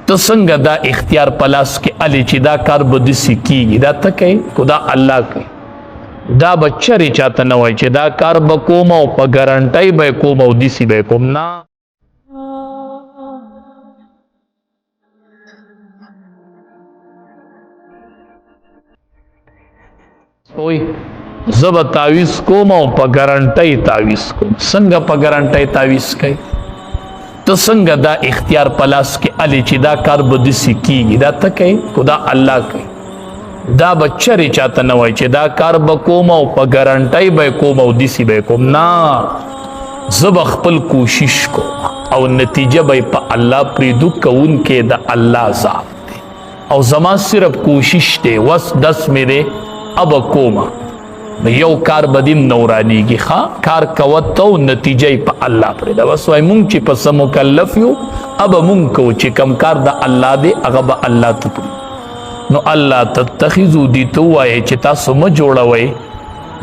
ته څنګه دا اختیار پلاس کې الی چې دا کار به داسې کېږي دا ته کوي خو دا الله کوي دا به چرې چاته نه وایي چې دا کار به کوم او په ګارنټۍ به یې کوم او داسې به یې کوم نه وای زه به تعویض کوم او په ګارنټۍ تعویض کوم څنګه په ګارنټۍ تعویض کوي ته څنګه دا اختیار پلاس کې الی چې دا کار به داسې کېږي دا ته کوي خو دا الله کوي دا به چرې چاته نه وایي چې دا کار به کوم او په ګارنټۍ به یې کوم او داسې به یې کوم نه زه به خپل کوشش کوم او نتیجه به یې په الله پرېږدو کوونکی د الله ذات دی او زما صرف کوشش دی وس دس مې دی اب کوما یو کار بدیم نورانیږي ښه کار کوه ته او نتیجه یې په الله پرېږده بس وایي مونږ چې په څه مکلف یو اب مونږ کوو چې کم کار د الله دی هغه به الله ته پرېږدو نو الله تتخذو دی ته ووایې چې تاسو مه جوړوئ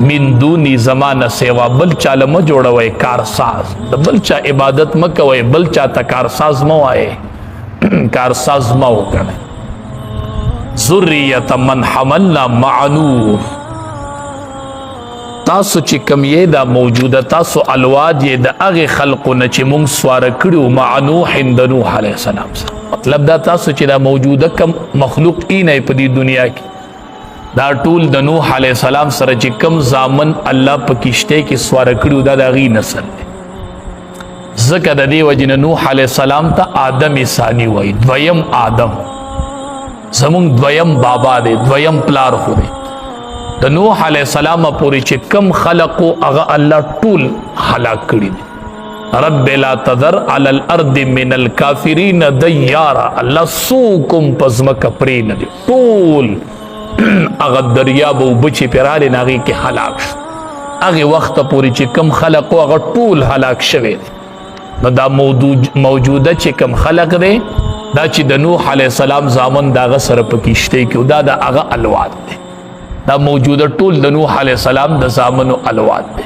من دونی زمانه سیوا بل چاله مه جوړوئ کارساز د بل چا عبادت مه کوئ بل چا ته کارساز مه وایئ کارساز مه وګڼئ ذریة من حملنا مع نوح تاسو چې کم یې دا موجوده تاسو الواد یې د هغې خلقو نه چې مونږ سواره کړي مع نوح د نوح علیه السلام سره مطلب دا تاسو چې دا موجوده کم مخلوق اینه په دې دنیا کې دا ټول د نوح علیه السلام سره چې کم زامن الله په کشتۍ کې سواره کړي دا د هغې نسل دی ځکه د دې وجې نه نوح علیه السلام ته آدم ثانی وایي دویم آدم زمونږ دویم بابا دی دویم پلار خو دی د نوح علیه السلام پورې چې کم خلقو هغه الله ټول هلاک کړي دي رب لا تذر علی الارض من الکافرین دیارا الله سوکم پزمک پرې نه دي ټول هغه دریاب اوبه چې پرې راغلې نه هغې کې هلاک شو هغې وخته پورې چې کم خلقو هغه ټول هلاک شوی دی نو دا موجوده چې کم خلق دی دا چې د نوح علیه السلام زامن د هغه سره په کشتۍ کې دا د هغه الواد دی دا موجوده ټول د نوح علیه السلام د زامنو الواد دی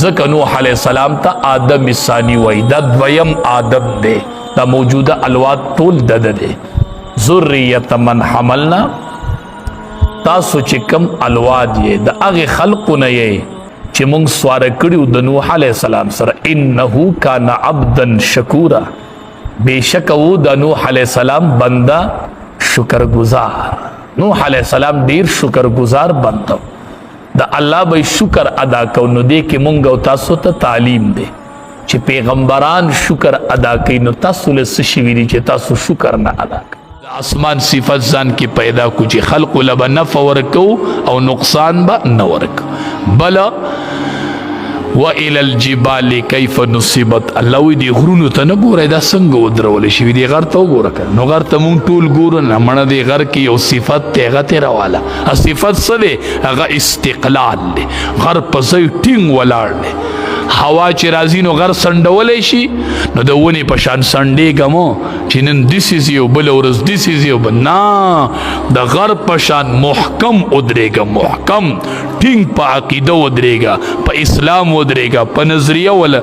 ځکه نوح علیه السلام ته آدم ثانی وایي دا دویم آدم دی دا موجوده الواد ټول د ده دی ذریة من حملنا تاسو چې کم الواد یې د هغې خلقو نه یې چې مونږ سواره کړي د نوح علیه السلام سره انه کان عبدا شکورا بیشک و د نوح علیه السلام بنده شکر گزار نوح علیه السلام ډیر شکر گزار بنده د الله به شکر ادا کو نو دې کې مونږ او تاسو ته تعلیم دی چې پیغمبران شکر ادا کوي نو تاسو له څه شوي دي چې تاسو شکر نه ادا کوئ د اسمان صفت ځان کې پیدا کو چې خلقو له به نفع ورکو او نقصان به نه ورکو بله وإلى الجبال كيف نصبت الله وی دی غرونو ته نه ګورئ دا څنګه ودرول شوي دی غر ته وګوره نو غر ته مونږ ټول ګورو نه مړه دی غر کې یو صفت دی هغه تېرواله صفت څه دی هغه استقلال دی غر په ځای ټینګ ولاړ دی هوا چې راځي نو غر سنډولی شي نو د ونې په شان سنډېږه مو چې نن داسې ځي او بله ورځ داسې ځي او نه د غر په شان محکم ودرېږه محکم ټینګ په عقیده ودرېږه په اسلام ودرېږه په نظریه وله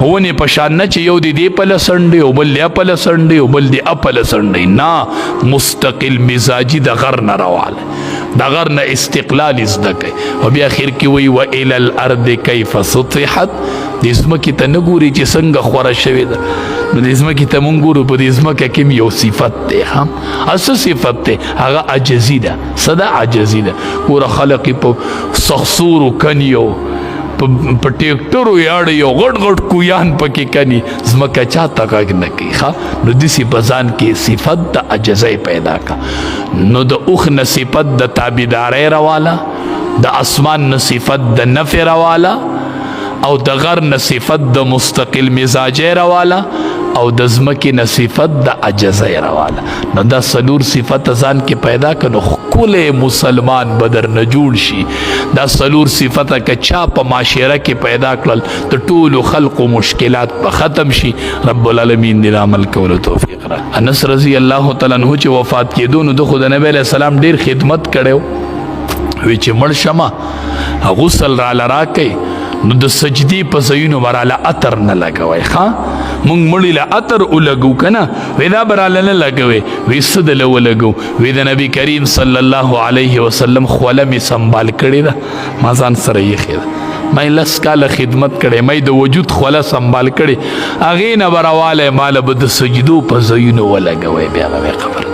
ونې په شان نه چې یو دی دې پله سنډي او بل دی اپله سنډي او بل دی اپله سنډي نه مستقل مزاجي د غر نه رواله د غر نه استقلال زده کوي او بیا اخر کې وایي وإلى الارض کیف سطحت دې ځمکې ته نه ګوري چې څنګه خوره شوې ده نو دې ځمکې ته مونږ ګورو په دې ځمکه کې یو صفت دی څه صفت دی هغه عجزي ده څه ده عجزي ده ګوره خلق یې په سخصورو کنیو په ټیکټرو یاړه یو غټ غټ کویان پکې کني ځمکه چاته غږ نه کوي نو داسې په ځان کې صفت د عجزۍ پیدا کا نو د اوښ نه صفت د تابعدارۍ رواله د اسمان نه صفت د نفع رواله او د غر نه صفت د مستقل مزاجۍ رواله او د ځمکې نه صفت د عجزۍ رواله نو دا څلور صفت ځان کې پیدا کړو ښکلی مسلمان به درنه جوړ شي دا څلور صفته که چا په معاشره کې پیدا کړل د ټولو خلقو مشکلات به ختم شي رب العالمین دې عمل کولو توفیق راکړي انس رضی الله تعالی عنہ چې وفات کېدو نو د خو د نبی علیه السلام ډېر خدمت کړی وی چې مړ شمه غسل راله راکئ نو د سجدې په ځایونو براله عطر نه لګوئ ښه مونږ مړي له عطر ولګو که نه وی دا براله نه لګوئ وی څه دله ولګو وی د نبي کریم صلی الله علیه وسلم خوله مې سنبال کړې ده ما ځان سره ایښې ده ما یې 10 کاله خدمت کړی ما یې د وجود خوله سنبال کړې هغې نه به راوالی ماله به د سجدو په ځایونو ولګوئ بیا به مې خبر